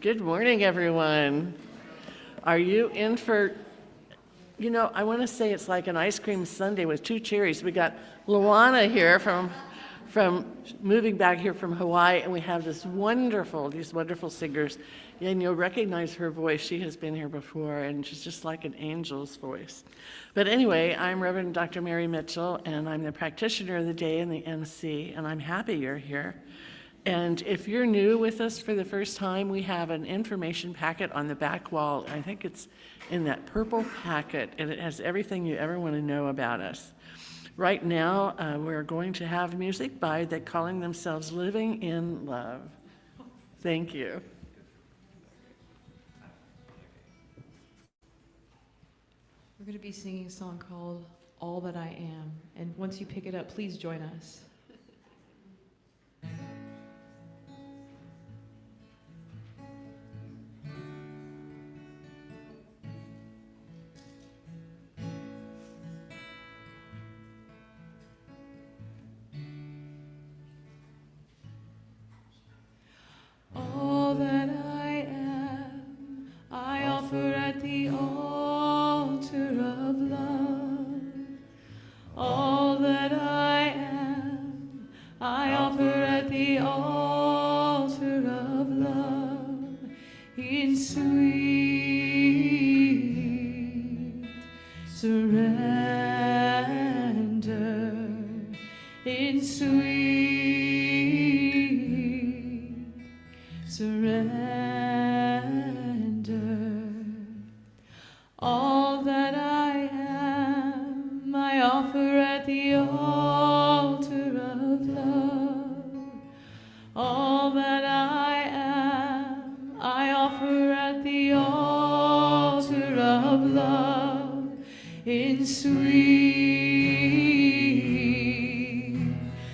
Good morning, everyone. Are you in for, I want to say it's like an ice cream sundae with two cherries. We got Lewanna here from moving back here from Hawaii, and we have these wonderful singers, and you'll recognize her voice. She has been here before, and she's just like an angel's voice. But anyway, I'm Reverend Dr. Mary Mitchell, and I'm the practitioner of the day and the MC, and I'm happy you're here. And if you're new with us for the first time, we have an information packet on the back wall. I think it's in that purple packet, and it has everything you ever want to know about us. Right now, we're going to have music by They're calling themselves Living in Love. Thank you. We're going to be singing a song called All That I Am. And once you pick it up, please join us. All that I am, I offer at the altar of love. All that I am, I offer at the altar of love. In sweet surrender, in sweet surrender. All that I am, I offer at the altar of love. All that I am, I offer at the altar of love. In sweet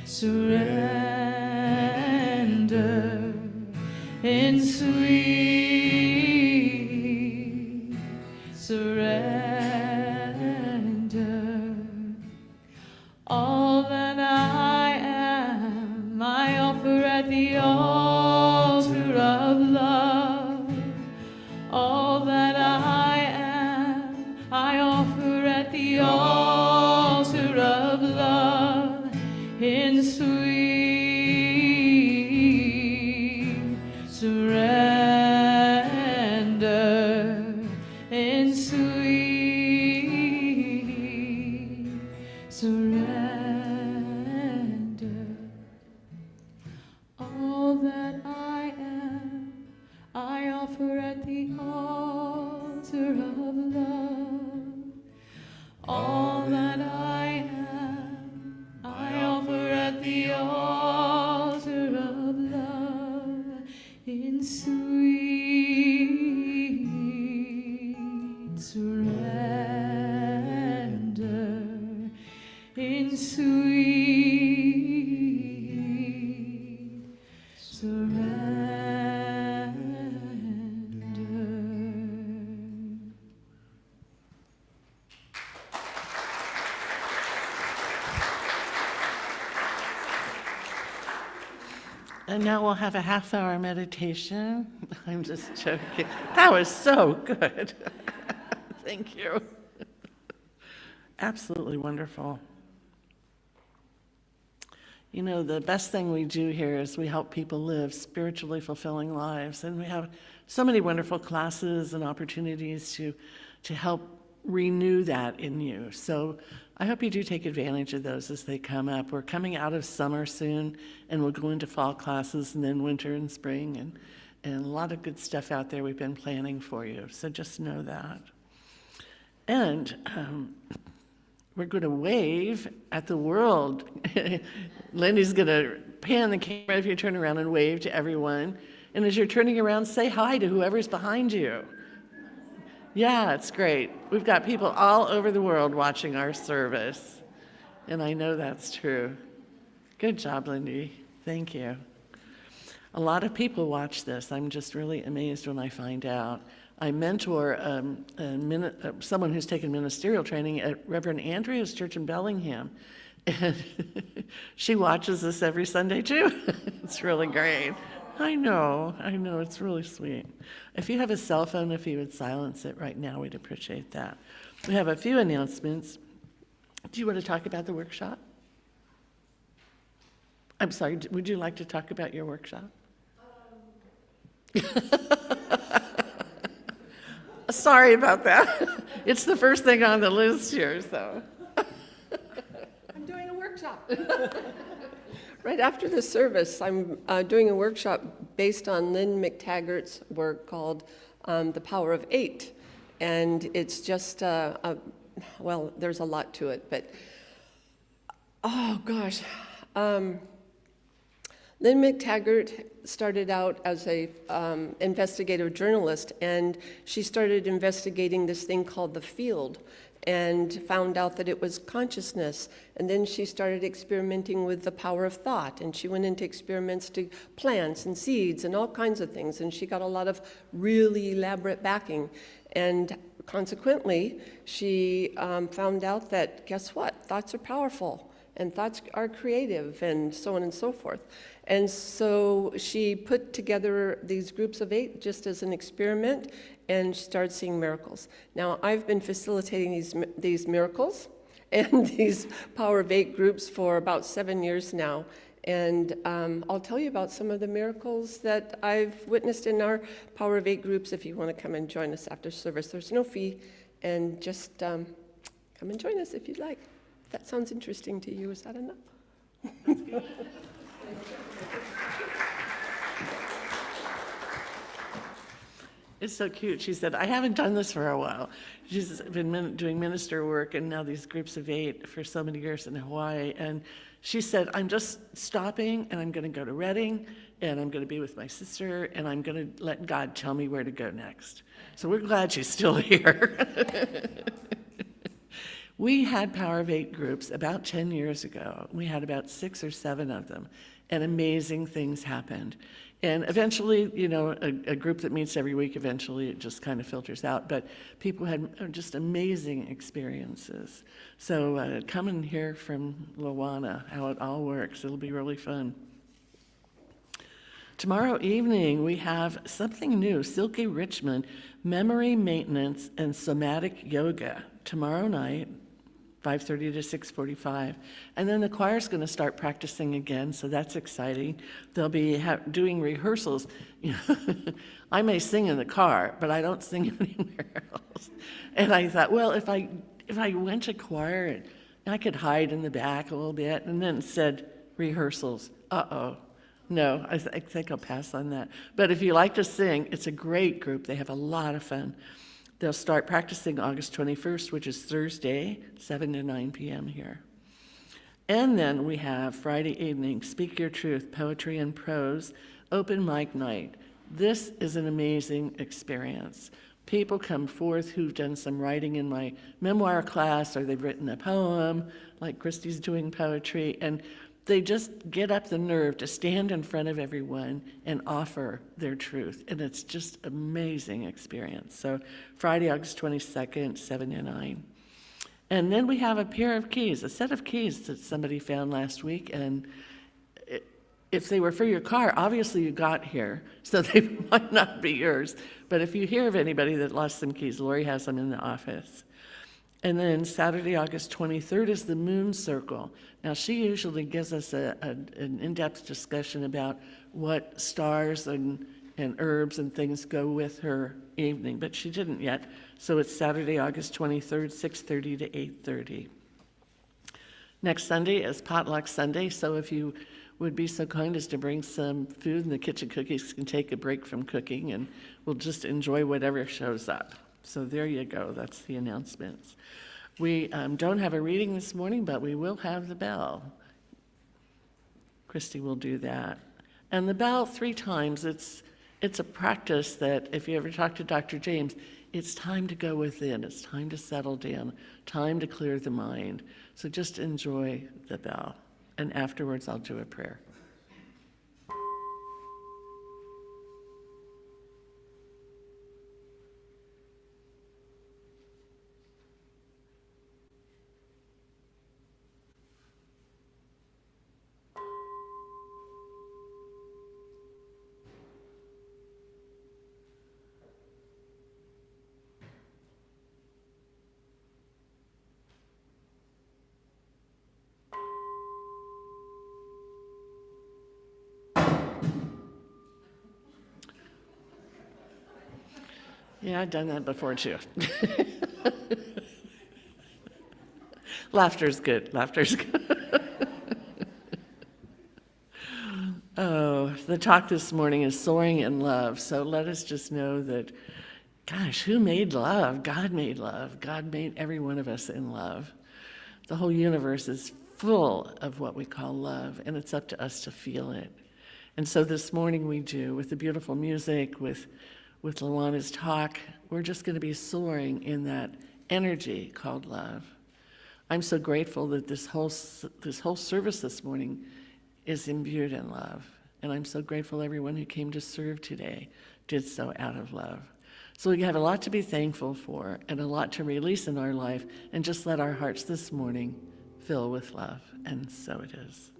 surrender, in sweet surrender. All that I am, I offer at the altar of love. All that I am, I offer at the altar of love. In sweet surrender, in sweet surrender. All that I am, I offer at the altar of love. All that I am, I offer at the altar of love. In sweet surrender, in sweet surrender. And now we'll have a half-hour meditation. I'm just joking. That was so good. Thank you. Absolutely wonderful. You know, the best thing we do here is we help people live spiritually fulfilling lives. And we have so many wonderful classes and opportunities to help renew that in you. So I hope you do take advantage of those as they come up. We're coming out of summer soon, and we'll go into fall classes and then winter and spring, and a lot of good stuff out there we've been planning for you. So just know that. And we're going to wave at the world. Lindy's going to pan the camera if you turn around and wave to everyone. And as you're turning around, say hi to whoever's behind you. Yeah, it's great. We've got people all over the world watching our service, and I know that's true. Good job, Lindy. Thank you. A lot of people watch this. I'm just really amazed when I find out. I mentor someone who's taken ministerial training at Reverend Andrea's church in Bellingham, and she watches this every Sunday too. It's really great. I know, it's really sweet. If you have a cell phone, if you would silence it right now, we'd appreciate that. We have a few announcements. Do you want to talk about the workshop? I'm sorry, would you like to talk about your workshop? Sorry about that. It's the first thing on the list here, so. I'm doing a workshop. Right after the service, I'm doing a workshop based on Lynn McTaggart's work called The Power of Eight. And it's just, well, there's a lot to it, but, oh gosh. Lynn McTaggart started out as a investigative journalist, and she started investigating this thing called the field, and found out that it was consciousness. And then she started experimenting with the power of thought, and she went into experiments to plants and seeds and all kinds of things, and she got a lot of really elaborate backing. And consequently, she found out that, guess what? Thoughts are powerful, and thoughts are creative, and so on and so forth. And so she put together these groups of 8 just as an experiment, and started seeing miracles. Now, I've been facilitating these miracles and these Power of 8 groups for about 7 years now. And I'll tell you about some of the miracles that I've witnessed in our Power of 8 groups if you want to come and join us after service. There's no fee, and just come and join us if you'd like. If that sounds interesting to you, is that enough? That's good. It's so cute. She said, I haven't done this for a while. She's been doing minister work and now these groups of 8 for so many years in Hawaii. And she said, I'm just stopping and I'm going to go to Redding and I'm going to be with my sister and I'm going to let God tell me where to go next. So we're glad she's still here. We had Power of 8 groups about 10 years ago. We had about 6 or 7 of them, and amazing things happened. And eventually, you know, a group that meets every week, eventually it just kind of filters out, but people had just amazing experiences. So come and hear from Lewanna how it all works. It'll be really fun. Tomorrow evening, we have something new, Silke Richmond, Memory Maintenance and Somatic Yoga. Tomorrow night, 5:30 to 6:45. And then the choir's going to start practicing again, so that's exciting. They'll be doing rehearsals. You know, I may sing in the car, but I don't sing anywhere else. And I thought, well, if I went to choir, I could hide in the back a little bit, and then it said rehearsals. Uh-oh. No, I think I'll pass on that. But if you like to sing, it's a great group. They have a lot of fun. They'll start practicing August 21st, which is Thursday, 7 to 9 p.m. here. And then we have Friday evening, Speak Your Truth, Poetry and Prose, Open Mic Night. This is an amazing experience. People come forth who've done some writing in my memoir class, or they've written a poem, like Christy's doing poetry, and they just get up the nerve to stand in front of everyone and offer their truth. And it's just an amazing experience. So Friday, August 22nd, 7 to 9. And then we have a pair of keys, a set of keys that somebody found last week. And if they were for your car, obviously you got here, so they might not be yours. But if you hear of anybody that lost some keys, Lori has them in the office. And then Saturday, August 23rd is the Moon Circle. Now, she usually gives us an in-depth discussion about what stars and herbs and things go with her evening, but she didn't yet. So it's Saturday, August 23rd, 6:30 to 8:30. Next Sunday is Potluck Sunday, so if you would be so kind as to bring some food, and the kitchen cookies can take a break from cooking, and we'll just enjoy whatever shows up. So there you go. That's the announcements. We don't have a reading this morning, but we will have the bell. Christy will do that. And the bell 3 times, it's a practice that if you ever talk to Dr. James, it's time to go within. It's time to settle down, time to clear the mind. So just enjoy the bell. And afterwards, I'll do a prayer. Yeah, I've done that before too. Laughter's good. Laughter's good. Oh, the talk this morning is soaring in love. So let us just know that, gosh, who made love? God made love. God made every one of us in love. The whole universe is full of what we call love, and it's up to us to feel it. And so this morning we do, with the beautiful music, with Lewanna's talk, we're just going to be soaring in that energy called love. I'm so grateful that this whole service this morning is imbued in love. And I'm so grateful everyone who came to serve today did so out of love. So we have a lot to be thankful for and a lot to release in our life, and just let our hearts this morning fill with love. And so it is.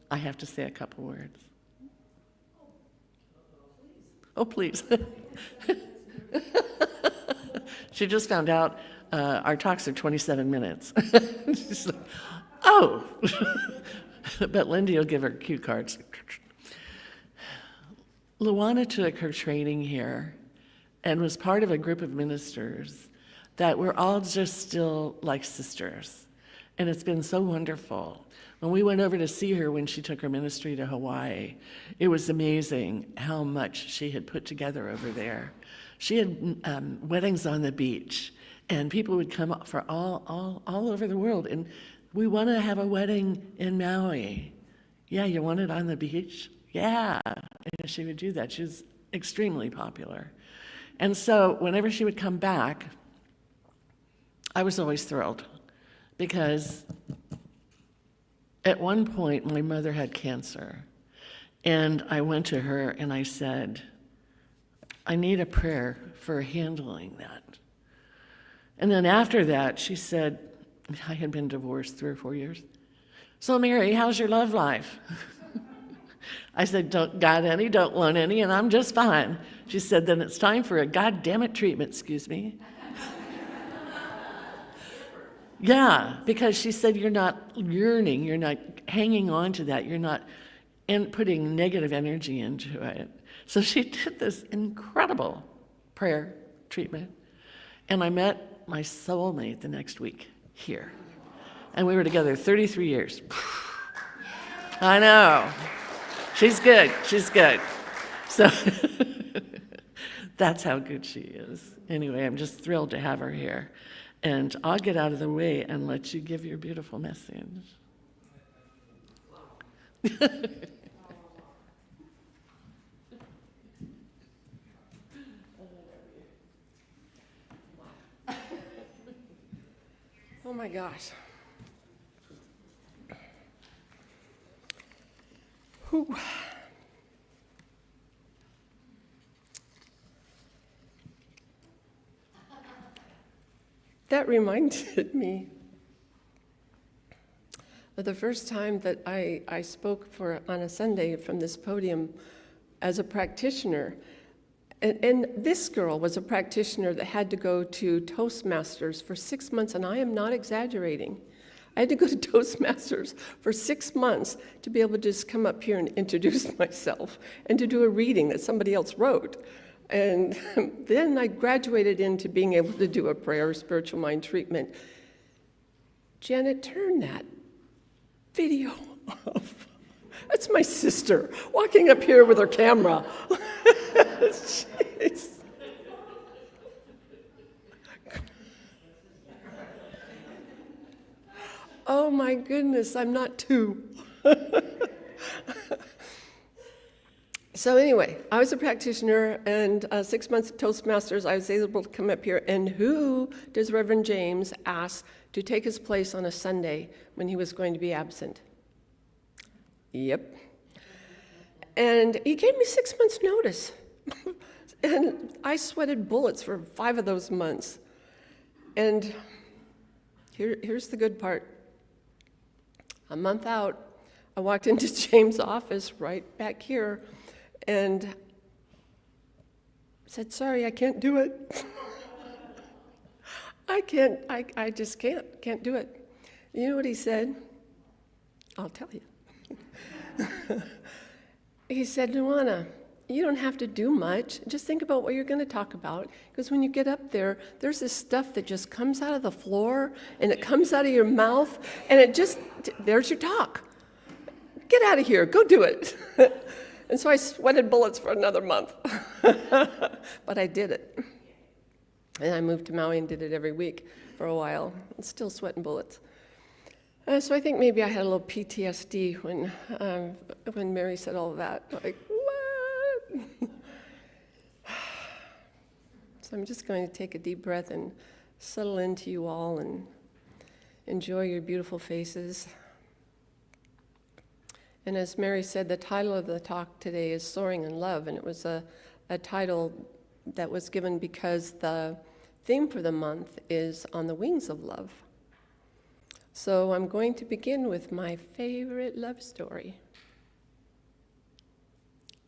I have to say a couple words. Oh, please. She just found out our talks are 27 minutes. She's like, oh. But Lindy will give her cue cards. Lewanna took her training here and was part of a group of ministers that were all just still like sisters. And it's been so wonderful. When we went over to see her when she took her ministry to Hawaii, it was amazing how much she had put together over there. She had weddings on the beach, and people would come up for all over the world. And we want to have a wedding in Maui. Yeah, you want it on the beach? Yeah. And she would do that. She was extremely popular. And so whenever she would come back, I was always thrilled, because at one point my mother had cancer, and I went to her and I said, I need a prayer for handling that. And then after that, she said, I had been divorced 3 or 4 years. So Mary, how's your love life? I said, don't got any, don't want any, and I'm just fine. She said, then it's time for a goddamn treatment, excuse me. Yeah, because she said, you're not yearning, you're not hanging on to that, you're not putting negative energy into it. So she did this incredible prayer treatment, and I met my soulmate the next week here, and we were together 33 years. I know. She's good. She's good. So that's how good she is. Anyway, I'm just thrilled to have her here. And I'll get out of the way and let you give your beautiful message. Oh my gosh. Whew. That reminded me of the first time that I spoke on a Sunday from this podium as a practitioner. And this girl was a practitioner that had to go to Toastmasters for 6 months, and I am not exaggerating. I had to go to Toastmasters for 6 months to be able to just come up here and introduce myself and to do a reading that somebody else wrote. And then I graduated into being able to do a prayer, spiritual mind treatment. Janet, turn that video off. That's my sister walking up here with her camera. Jeez. Oh my goodness, I'm not two. So anyway, I was a practitioner, and 6 months at Toastmasters, I was able to come up here. And who does Reverend James ask to take his place on a Sunday when he was going to be absent? Yep. And he gave me 6 months' notice. And I sweated bullets for 5 of those months. And here's the good part. A month out, I walked into James' office right back here and said, sorry, I can't do it. I just can't do it. You know what he said? I'll tell you. he said, Lewanna, you don't have to do much. Just think about what you're going to talk about. Because when you get up there, there's this stuff that just comes out of the floor and it comes out of your mouth and there's your talk. Get out of here. Go do it. And so I sweated bullets for another month. But I did it. And I moved to Maui and did it every week for a while. I'm still sweating bullets. So I think maybe I had a little PTSD when Mary said all of that. Like, what? So I'm just going to take a deep breath and settle into you all and enjoy your beautiful faces. And as Mary said, the title of the talk today is Soaring in Love, and it was a title that was given because the theme for the month is On the Wings of Love. So I'm going to begin with my favorite love story.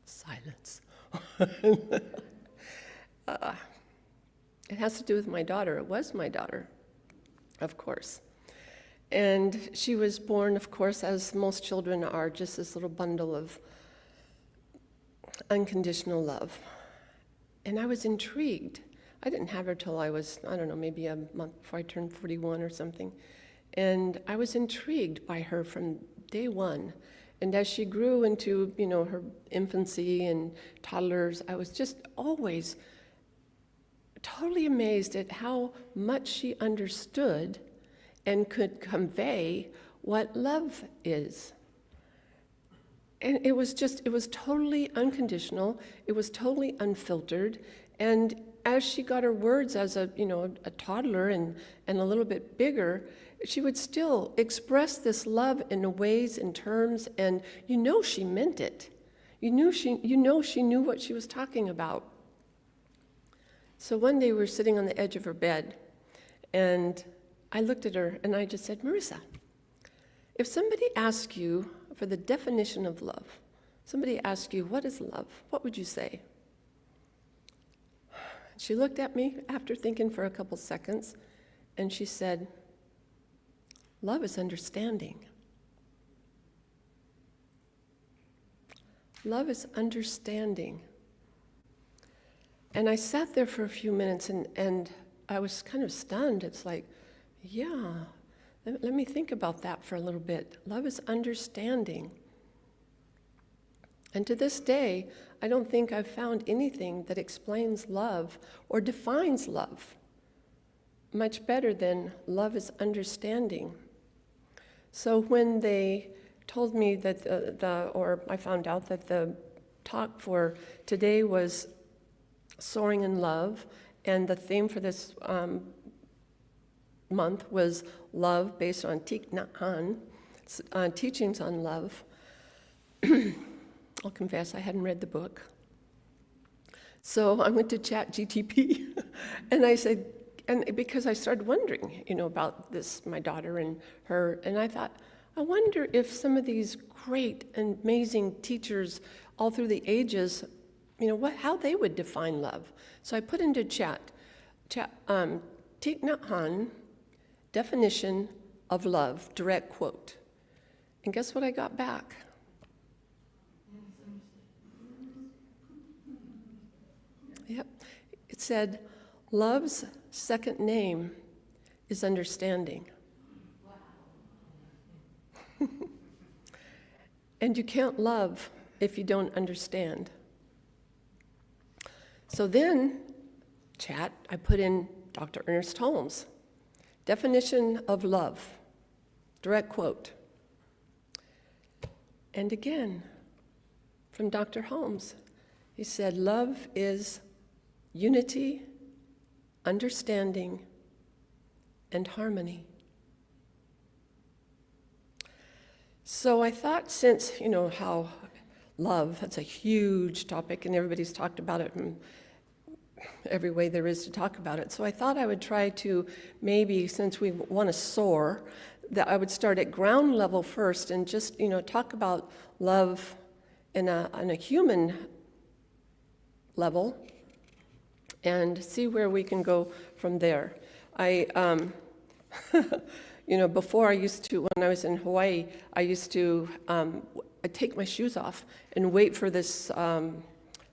Silence. It has to do with my daughter. It was my daughter, of course. And she was born, of course, as most children are, just this little bundle of unconditional love. And I was intrigued. I didn't have her till I was, I don't know, maybe a month before I turned 41 or something. And I was intrigued by her from day one. And as she grew into, her infancy and toddlers, I was just always totally amazed at how much she understood and could convey what love is. And it was totally unconditional. It was totally unfiltered. And as she got her words as a toddler and a little bit bigger, she would still express this love in ways and terms, and she meant it. She knew what she was talking about. So one day we were sitting on the edge of her bed, and I looked at her and I just said, Marissa, if somebody asks you for the definition of love, somebody asks you, what is love? What would you say? She looked at me after thinking for a couple seconds, and she said, love is understanding. Love is understanding. And I sat there for a few minutes, and I was kind of stunned. It's like, yeah, let me think about that for a little bit. Love is understanding. And to this day, I don't think I've found anything that explains love or defines love much better than love is understanding. So when they told me that or I found out that the talk for today was Soaring in Love, and the theme for this month was love based on Thich Nhat Hanh, teachings on love. I'll confess I hadn't read the book. So I went to ChatGTP and I said, and because I started wondering, about this, my daughter and her, and I thought, I wonder if some of these great and amazing teachers all through the ages, how they would define love. So I put into chat Thich Nhat Hanh, definition of love, direct quote. And guess what I got back? Yep. It said, love's second name is understanding. Wow. And you can't love if you don't understand. So then, chat, I put in Dr. Earnest Holmes, definition of love, direct quote. And again, from Dr. Holmes, he said, love is unity, understanding, and harmony. So I thought, since, how love, that's a huge topic and everybody's talked about it in every way there is to talk about it. So I thought I would try to maybe, since we want to soar, that I would start at ground level first and just, talk about love on a human level and see where we can go from there. Before I used to, when I was in Hawaii, I used to, I'd take my shoes off and wait for this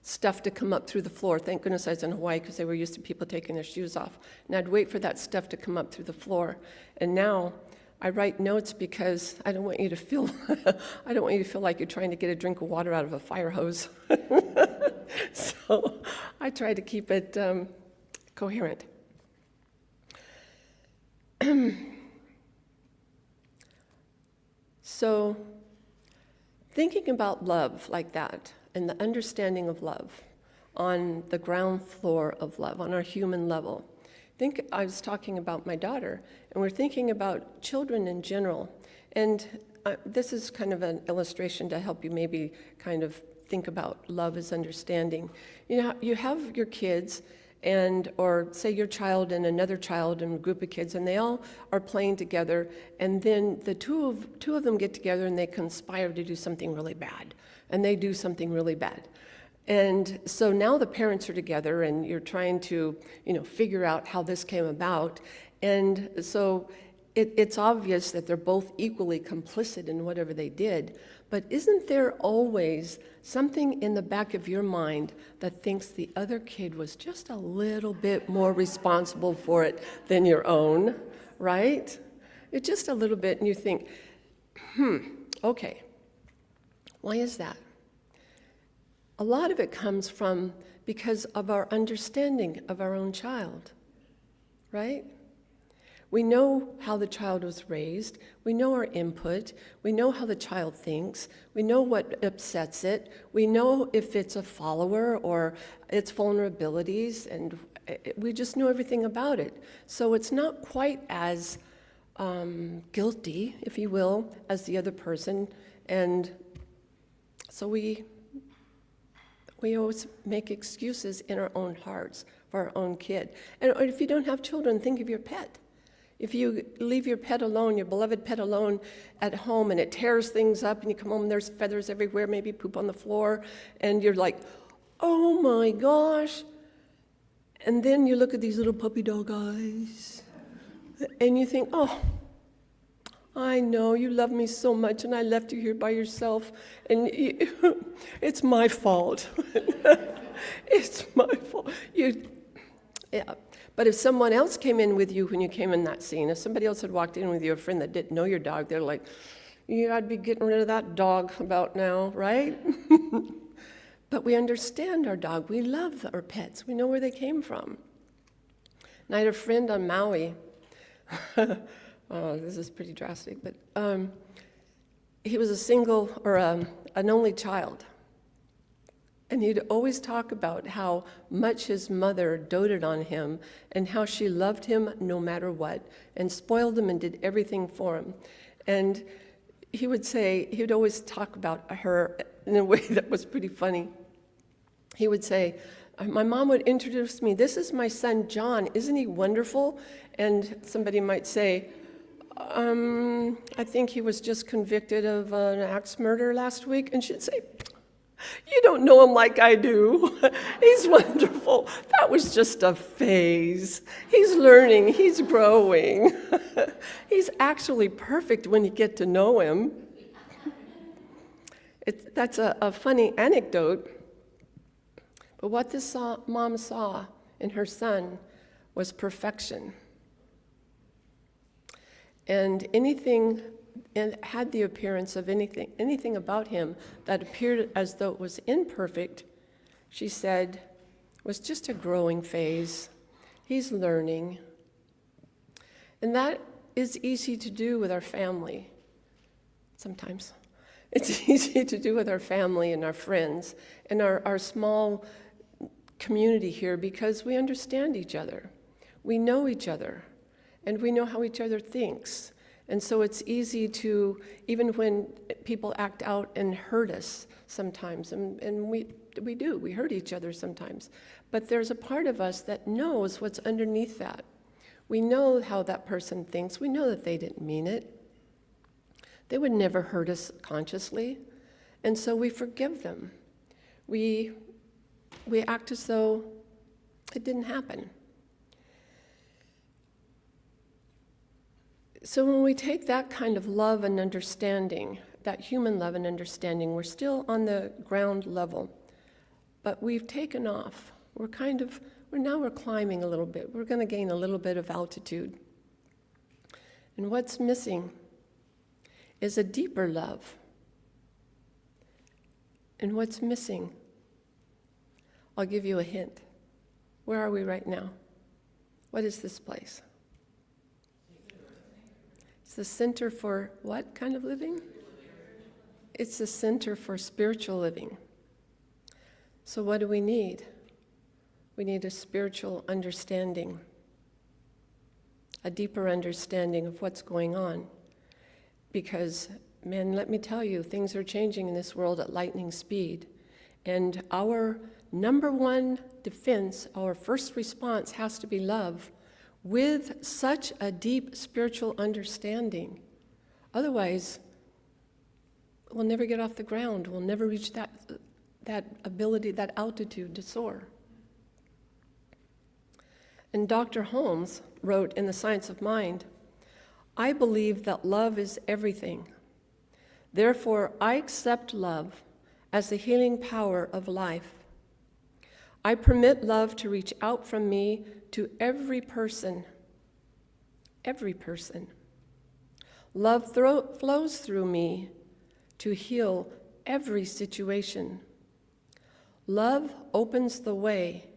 stuff to come up through the floor. Thank goodness I was in Hawaii because they were used to people taking their shoes off. And I'd wait for that stuff to come up through the floor. And now I write notes because I don't want you to feel I don't want you to feel like you're trying to get a drink of water out of a fire hose. So I try to keep it coherent. So thinking about love like that and the understanding of love on the ground floor of love, on our human level. I was talking about my daughter, and we're thinking about children in general. And this is kind of an illustration to help you maybe kind of think about love as understanding. You know, you have your kids, or say your child and another child and a group of kids, and they all are playing together, and then the two of them get together and they conspire to do something really bad, and they do something really bad. And so now the parents are together, and you're trying to, figure out how this came about. And so it's obvious that they're both equally complicit in whatever they did. But isn't there always something in the back of your mind that thinks the other kid was just a little bit more responsible for it than your own, right? It's just a little bit, and you think, okay, why is that? A lot of it comes from because of our understanding of our own child, right? We know how the child was raised. We know our input. We know how the child thinks. We know what upsets it. We know if it's a follower or its vulnerabilities, and we just know everything about it. So it's not quite as guilty, if you will, as the other person. And so we always make excuses in our own hearts for our own kid. And if you don't have children, think of your pet. If you leave your pet alone, your beloved pet alone at home, and it tears things up, and you come home and there's feathers everywhere, maybe poop on the floor, and you're like, oh my gosh. And then you look at these little puppy dog eyes, and you think, oh, I know you love me so much, and I left you here by yourself, and it's my fault. It's my fault. Yeah. But if someone else came in with you when you came in that scene, if somebody else had walked in with you, a friend that didn't know your dog, they're like, yeah, I'd be getting rid of that dog about now, right? But we understand our dog. We love our pets. We know where they came from. And I had a friend on Maui. Oh, this is pretty drastic, but he was a single, or an only child. And he'd always talk about how much his mother doted on him and how she loved him no matter what and spoiled him and did everything for him. And he would always talk about her in a way that was pretty funny. He would say, my mom would introduce me, this is my son John, isn't he wonderful? And somebody might say, I think he was just convicted of an axe murder last week. And she'd say, you don't know him like I do. He's wonderful. That was just a phase. He's learning, he's growing. He's actually perfect when you get to know him. That's a funny anecdote. But what this mom saw in her son was perfection. And anything, and had the appearance of anything about him that appeared as though it was imperfect, she said, was just a growing phase. He's learning. And that is easy to do with our family, sometimes. It's easy to do with our family and our friends and our small community here because we understand each other. We know each other, and we know how each other thinks. And so it's easy to, even when people act out and hurt us sometimes, and we do, we hurt each other sometimes, but there's a part of us that knows what's underneath that. We know how that person thinks. We know that they didn't mean it. They would never hurt us consciously, and so we forgive them. We act as though it didn't happen. So when we take that kind of love and understanding that human love and understanding. We're still on the ground level, but we've taken off. We're climbing a little bit. We're going to gain a little bit of altitude. And what's missing is a deeper love. And what's missing? I'll give you a hint. Where are we right now? What is this place? It's the center for what kind of living? It's the center for spiritual living. So what do we need? We need a spiritual understanding, a deeper understanding of what's going on. Because, man, let me tell you, things are changing in this world at lightning speed. And our number one defense, our first response has to be love, with such a deep spiritual understanding. Otherwise, we'll never get off the ground. We'll never reach that ability, that altitude to soar. And Dr. Holmes wrote in The Science of Mind, "I believe that love is everything. Therefore, I accept love as the healing power of life. I permit love to reach out from me to every person. Every person. Love flows through me to heal every situation. Love opens the way.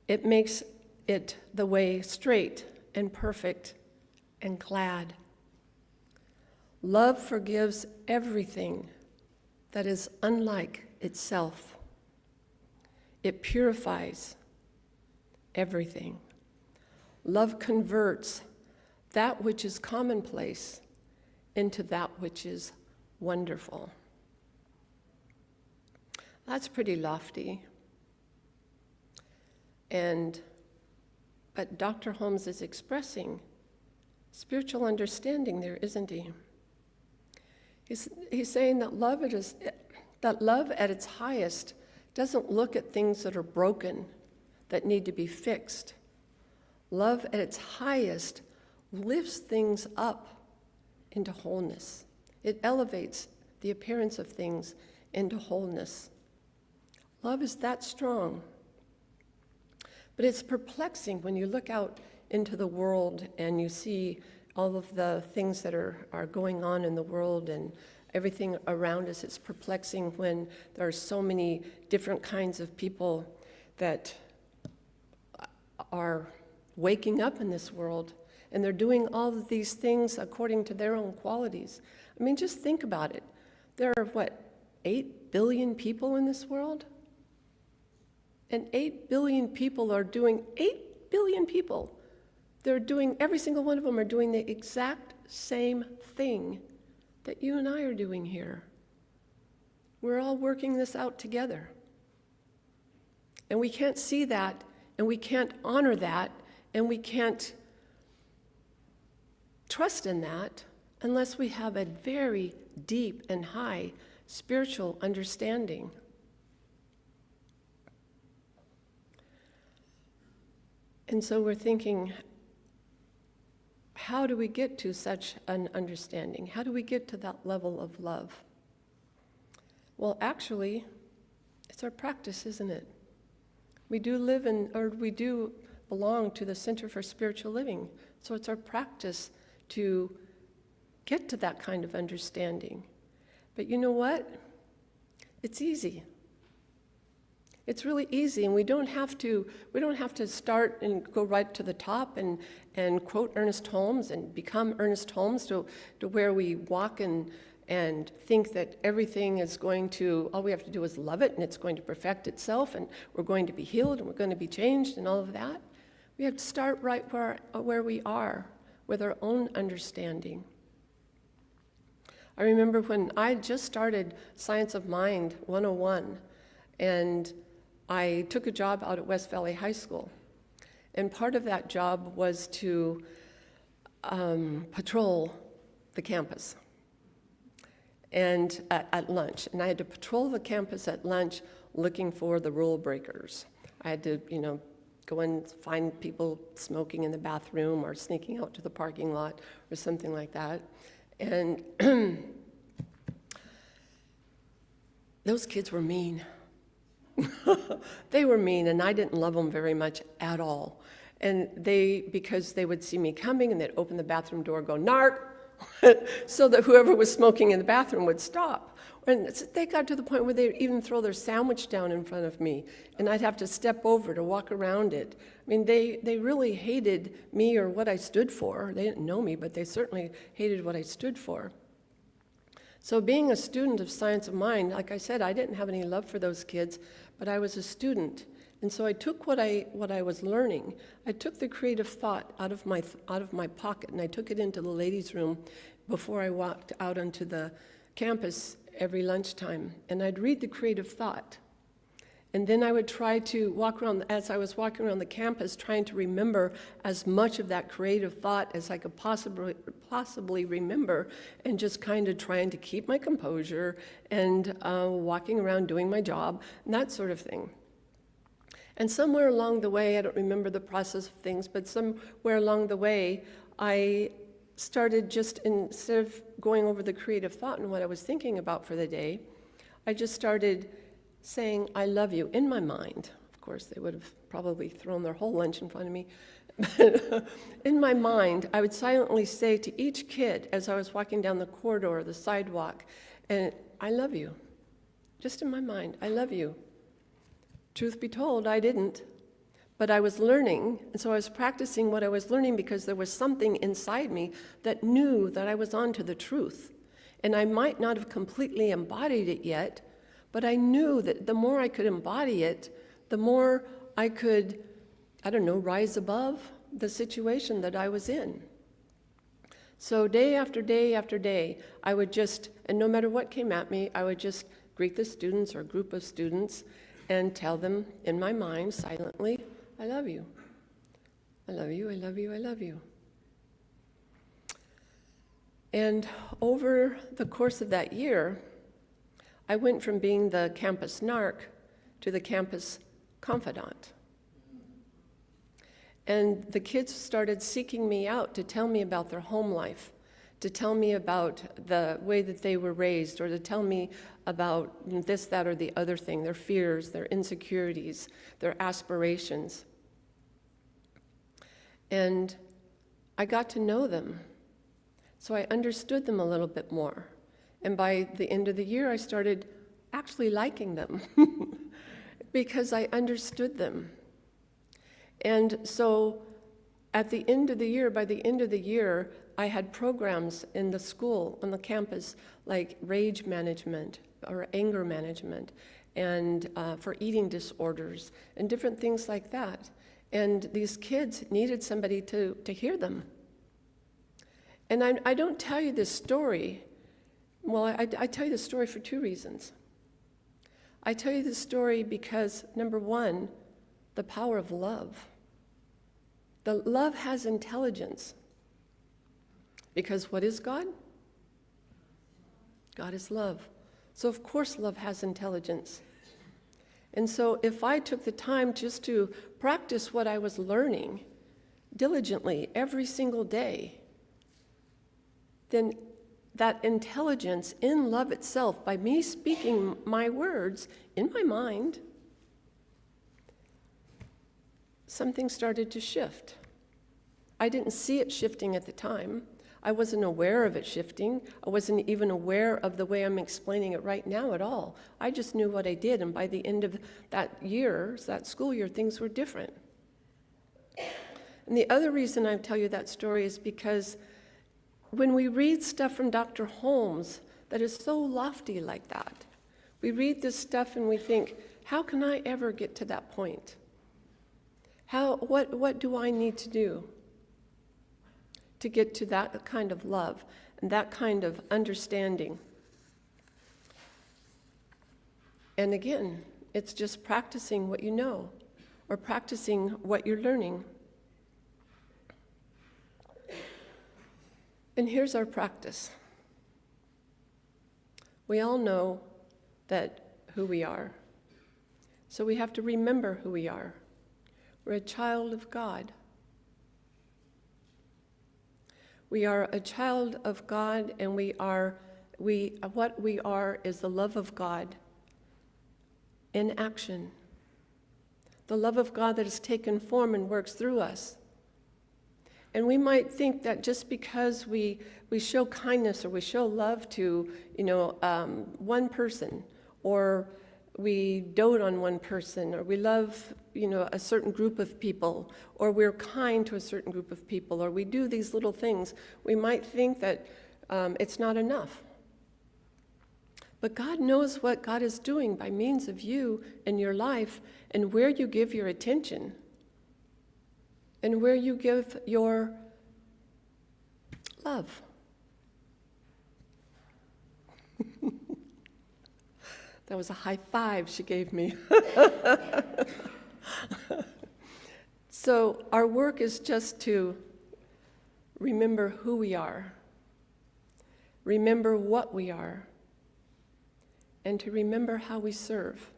It makes it the way straight and perfect and glad. Love forgives everything that is unlike itself. It purifies everything. Love converts that which is commonplace into that which is wonderful." That's pretty lofty. But Dr. Holmes is expressing spiritual understanding there, isn't he? He's saying that love at its highest doesn't look at things that are broken, that need to be fixed. Love at its highest lifts things up into wholeness. It elevates the appearance of things into wholeness. Love is that strong. But it's perplexing when you look out into the world and you see all of the things that are going on in the world and everything around us. It's perplexing when there are so many different kinds of people that are waking up in this world, and they're doing all of these things according to their own qualities. I mean, just think about it. There are, 8 billion people in this world? And 8 billion people are doing, 8 billion people, they're doing, every single one of them are doing the exact same thing that you and I are doing here. We're all working this out together. And we can't see that, and we can't honor that, and we can't trust in that unless we have a very deep and high spiritual understanding. And so we're thinking, how do we get to such an understanding? How do we get to that level of love? Well, actually, it's our practice, isn't it? We do belong to the Center for Spiritual Living. So it's our practice to get to that kind of understanding. But you know what? It's easy. It's really easy, and we don't have to start and go right to the top and quote Earnest Holmes and become Earnest Holmes to where we walk and think that everything is going to, all we have to do is love it and it's going to perfect itself and we're going to be healed and we're going to be changed and all of that. We have to start right where we are with our own understanding. I remember when I just started Science of Mind 101, and I took a job out at West Valley High School. And part of that job was to patrol the campus and at lunch. And I had to patrol the campus at lunch looking for the rule breakers. I had to, go and find people smoking in the bathroom or sneaking out to the parking lot or something like that. And those kids were mean. They were mean, and I didn't love them very much at all. And because they would see me coming, and they'd open the bathroom door, go, "Narc," so that whoever was smoking in the bathroom would stop. And they got to the point where they'd even throw their sandwich down in front of me, and I'd have to step over to walk around it. I mean, they really hated me or what I stood for. They didn't know me, but they certainly hated what I stood for. So being a student of science of mind, like I said, I didn't have any love for those kids, but I was a student. And so I took what I was learning. I took the creative thought out of my pocket, and I took it into the ladies' room before I walked out onto the campus every lunchtime. And I'd read the creative thought. And then I would try to walk around, as I was walking around the campus, trying to remember as much of that creative thought as I could possibly remember, and just kind of trying to keep my composure and walking around doing my job, and that sort of thing. And somewhere along the way, I don't remember the process of things, but somewhere along the way, I started just, instead of going over the creative thought and what I was thinking about for the day, I just started saying, "I love you," in my mind. Of course, they would have probably thrown their whole lunch in front of me. In my mind, I would silently say to each kid as I was walking down the corridor or the sidewalk, and "I love you." Just in my mind, "I love you." Truth be told, I didn't. But I was learning, and so I was practicing what I was learning because there was something inside me that knew that I was onto the truth. And I might not have completely embodied it yet, but I knew that the more I could embody it, the more I could, rise above the situation that I was in. So day after day after day, I would just, and no matter what came at me, I would just greet the students or group of students and tell them in my mind silently, "I love you. I love you, I love you, I love you." And over the course of that year, I went from being the campus narc to the campus confidant. And the kids started seeking me out to tell me about their home life, to tell me about the way that they were raised, or to tell me about this, that, or the other thing, their fears, their insecurities, their aspirations. And I got to know them, so I understood them a little bit more. And by the end of the year, I started actually liking them because I understood them. And so at the end of the year, by the end of the year, I had programs in the school, on the campus, like rage management or anger management, and for eating disorders, and different things like that. And these kids needed somebody to hear them. And I don't tell you this story, well, I tell you this story for two reasons. I tell you this story because, number one, the power of love. The love has intelligence. Because what is God? God is love. So of course love has intelligence. And so if I took the time just to practice what I was learning diligently every single day, then that intelligence in love itself, by me speaking my words in my mind, something started to shift. I didn't see it shifting at the time. I wasn't aware of it shifting. I wasn't even aware of the way I'm explaining it right now at all. I just knew what I did, and by the end of that year, that school year, things were different. And the other reason I tell you that story is because when we read stuff from Dr. Holmes that is so lofty like that, we read this stuff and we think, how can I ever get to that point? What do I need to do to get to that kind of love and that kind of understanding? And again, it's just practicing what you know, or practicing what you're learning. And here's our practice. We all know who we are. So we have to remember who we are. We're a child of God. We are a child of God, and what we are is the love of God in action. The love of God that has taken form and works through us. And we might think that just because we show kindness or we show love to, one person, or we dote on one person, or we love, a certain group of people, or we're kind to a certain group of people, or we do these little things, we might think that it's not enough. But God knows what God is doing by means of you and your life, and where you give your attention, and where you give your love. That was a high five she gave me. So our work is just to remember who we are, remember what we are, and to remember how we serve.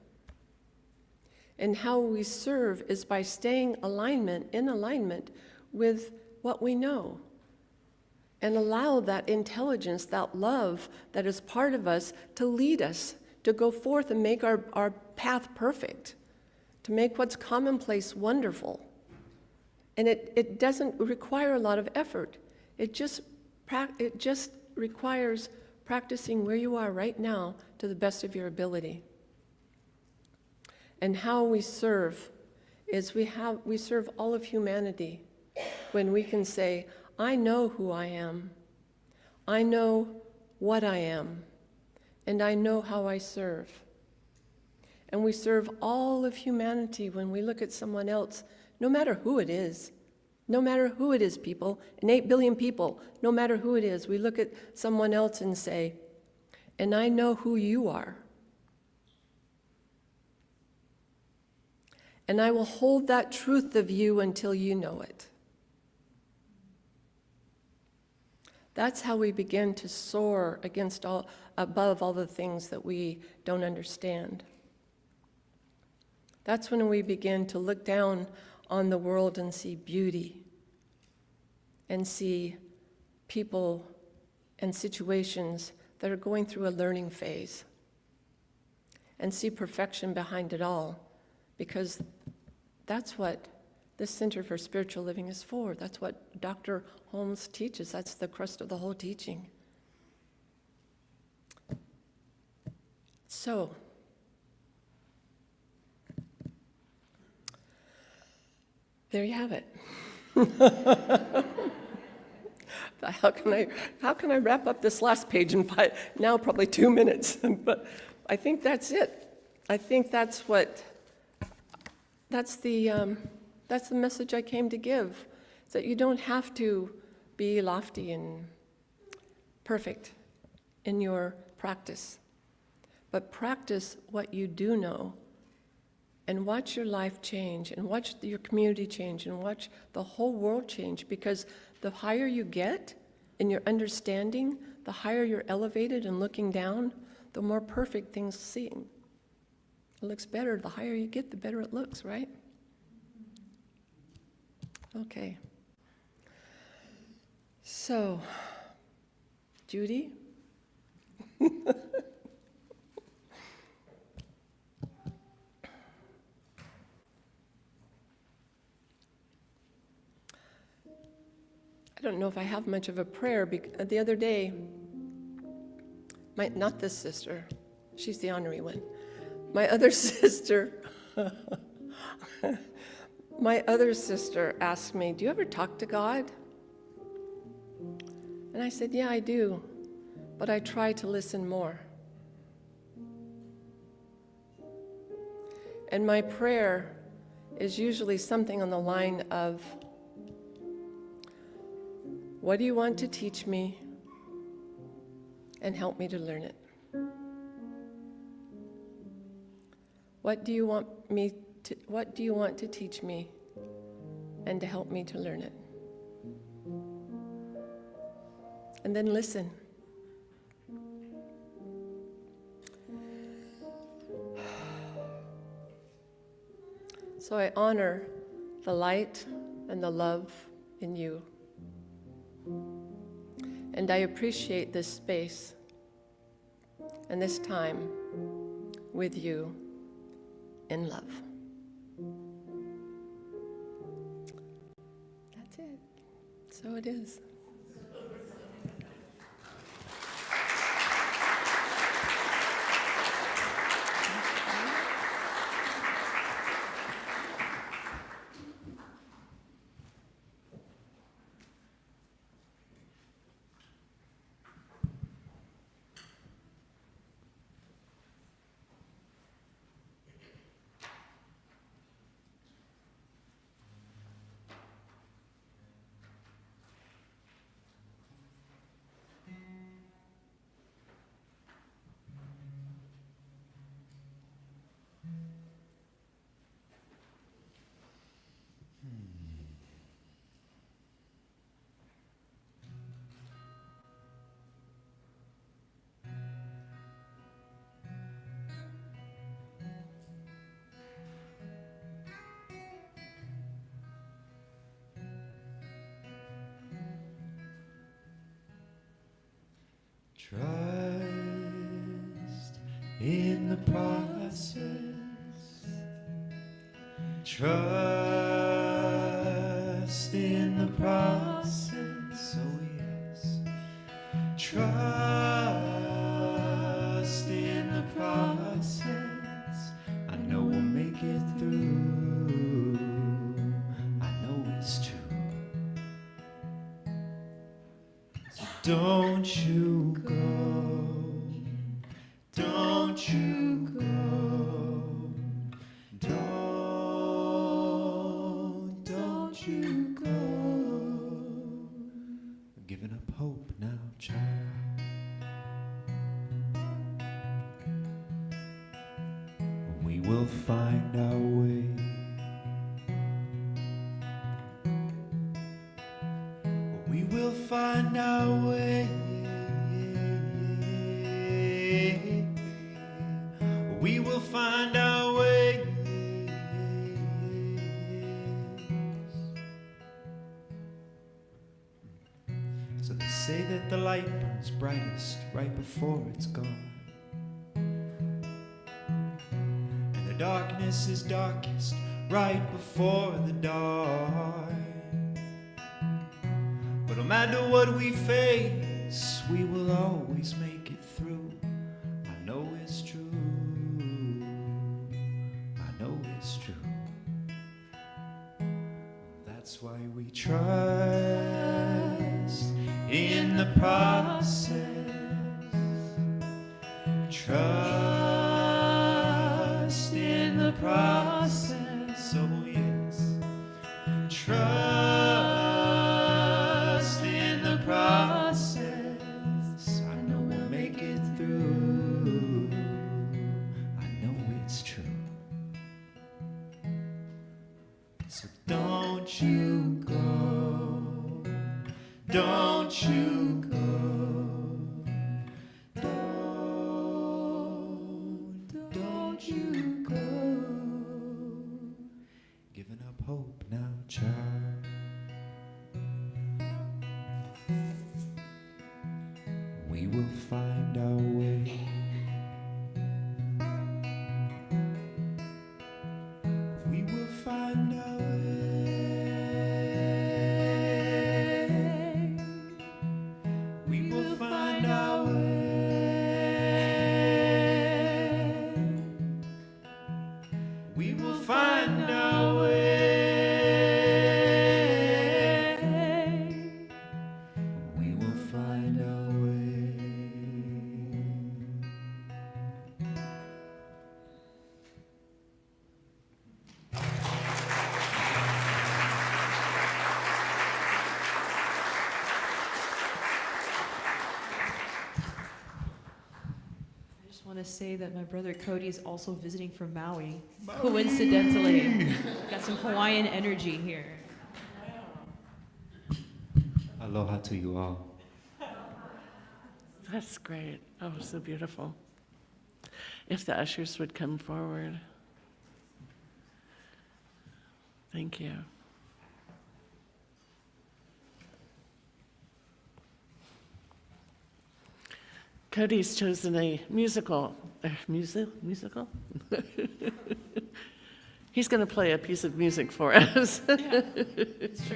And how we serve is by staying in alignment with what we know. And allow that intelligence, that love that is part of us to lead us, to go forth and make our path perfect, to make what's commonplace wonderful. And it doesn't require a lot of effort. It just requires practicing where you are right now to the best of your ability. And how we serve is we serve all of humanity when we can say, I know who I am, I know what I am, and I know how I serve. And we serve all of humanity when we look at someone else, no matter who it is. No matter who it is, people, and 8 billion people, no matter who it is, we look at someone else and say, and I know who you are. And I will hold that truth of you until you know it. That's how we begin to soar above all the things that we don't understand. That's when we begin to look down on the world and see beauty, and see people and situations that are going through a learning phase, and see perfection behind it all, because that's what this Center for Spiritual Living is for. That's what Dr. Holmes teaches. That's the crust of the whole teaching. So, there you have it. How can I wrap up this last page in now probably 2 minutes? But I think that's it. I think that's the message I came to give, that you don't have to be lofty and perfect in your practice, but practice what you do know, and watch your life change, and watch your community change, and watch the whole world change, because the higher you get in your understanding, the higher you're elevated and looking down, the more perfect things seem. It looks better. The higher you get, the better it looks, right? Okay. So, Judy? I don't know if I have much of a prayer. The other day, not this sister, she's the honorary one. My other sister, asked me, do you ever talk to God? And I said, yeah, I do, but I try to listen more. And my prayer is usually something on the line of, what do you want to teach me, and help me to learn it? What do you want to teach me, and to help me to learn it? And then listen. So I honor the light and the love in you. And I appreciate this space and this time with you in love. That's it. So it is. Trust in the process. Trust in the process. Oh yes. Trust in the process. I know we'll make it through. I know it's true. Don't you go, don't you go, don't you go. I'm giving up hope now, child. We will find our way. We will find our way. We will find our way. So they say that the light burns brightest right before it's gone, and the darkness is darkest right before the dawn. But no matter what we face, we will always make it through. I know it's true. I know it's true. That's why we trust in the process. Trust in the process. Oh yes. Trust in the process. I know we'll make it through. I know it's true. So don't you go. Don't you go. Don't you go. Giving up hope now, child. We will find our way. We will find our way. We will find our way. We will find our way. We will find our way. I just want to say that my brother Cody is also visiting from Maui. Coincidentally, got some Hawaiian energy here. Aloha to you all. That's great. Oh, so beautiful. If the ushers would come forward. Thank you. Cody's chosen a musical. Musical? He's going to play a piece of music for us. Yeah.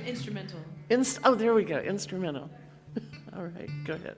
Instrumental. Oh, there we go, instrumental. All right, go ahead.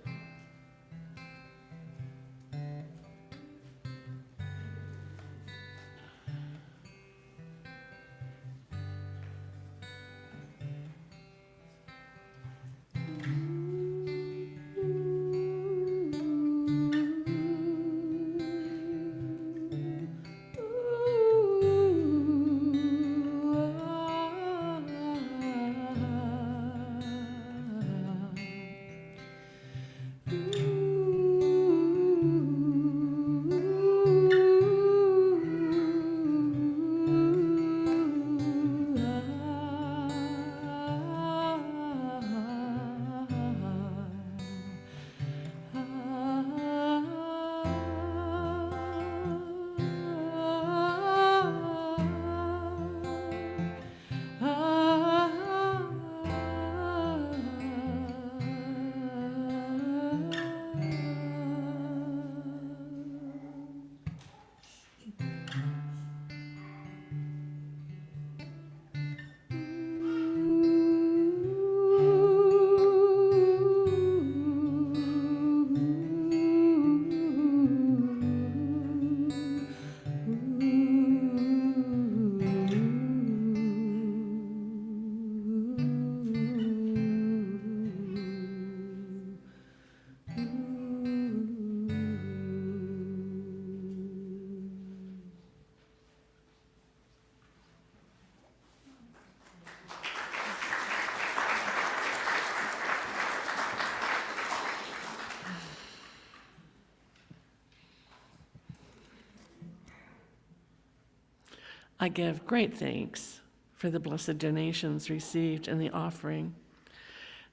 I give great thanks for the blessed donations received in the offering.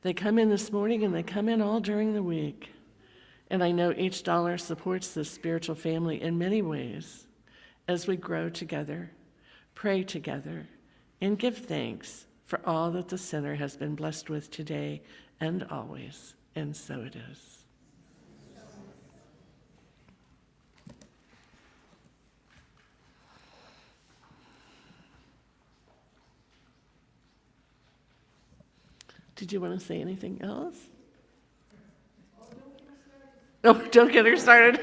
They come in this morning and they come in all during the week. And I know each dollar supports this spiritual family in many ways as we grow together, pray together, and give thanks for all that the center has been blessed with today and always. And so it is. Did you want to say anything else? Oh, don't get her started.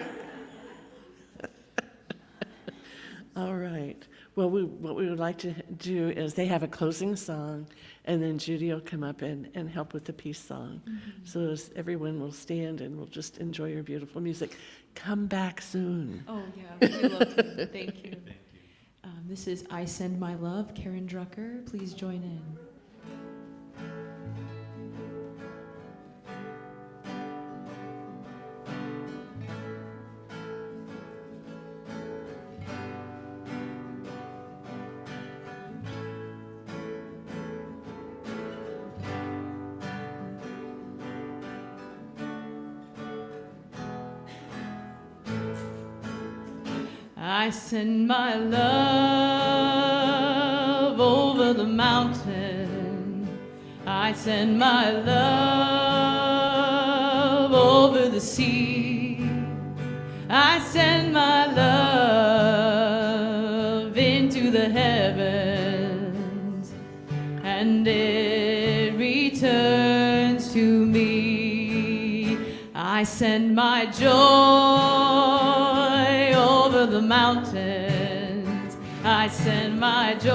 All right. Well, what we would like to do is they have a closing song, and then Judy will come up and help with the peace song. Mm-hmm. So as everyone will stand and we'll just enjoy your beautiful music. Come back soon. Oh, yeah, we love to. Thank you. This is I Send My Love, Karen Drucker. Please join in. I send my love over the mountain. I send my love over the sea. I send my love into the heavens, and it returns to me. I send my joy over the mountains. I send my joy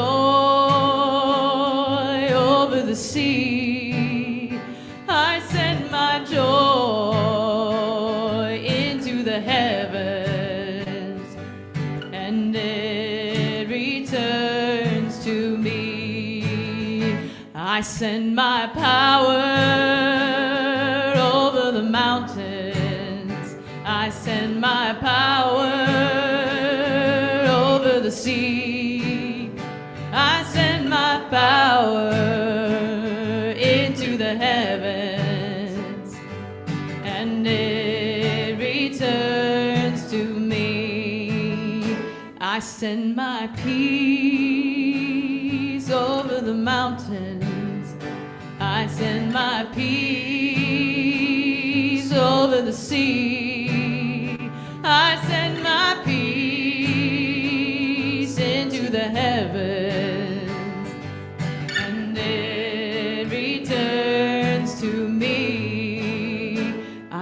over the sea. I send my joy into the heavens, and it returns to me. I send my power over the mountains. I send my power over the sea. I send my power into the heavens, and it returns to me. I send my peace over the mountains. I send my peace over the sea.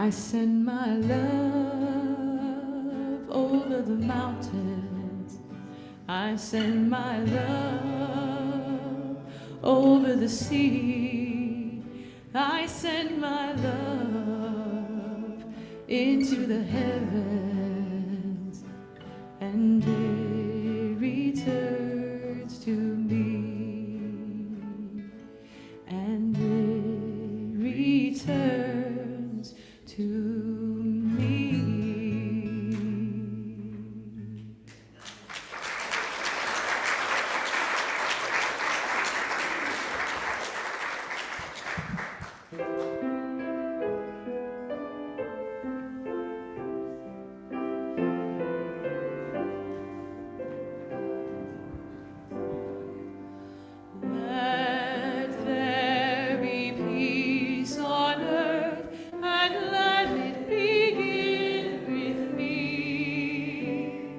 I send my love over the mountains. I send my love over the sea. I send my love into the heavens, and it returns to me, and it returns to me. Let there be peace on earth, and let it begin with me.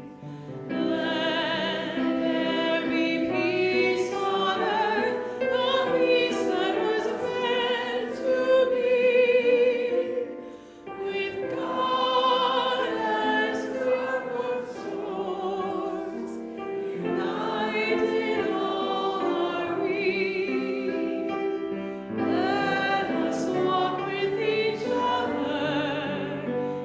Let there be peace on earth, the peace that was meant to be, with God as calm of storms, night in all are we. Let us walk with each other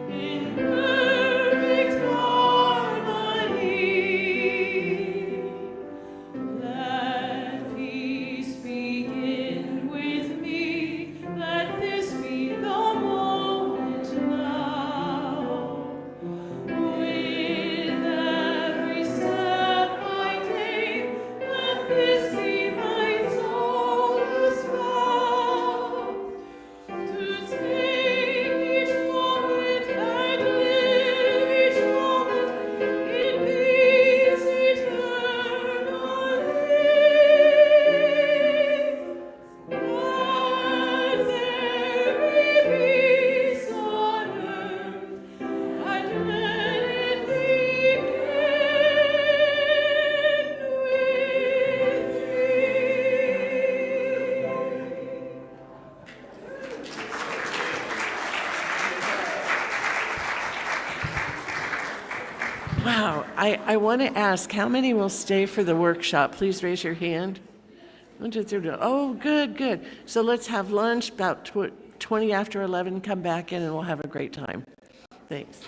in perfect harmony. Let peace begin with me. Let this be the moment now. With every step I take, let this be my solace vow. To take each moment and live each moment in peace eternally. Let there be peace on earth, and let it begin Wow. I want to ask, how many will stay for the workshop? Please raise your hand. 1, 2, 3. Oh, good, good. So let's have lunch about 20 after 11. Come back in and we'll have a great time. Thanks.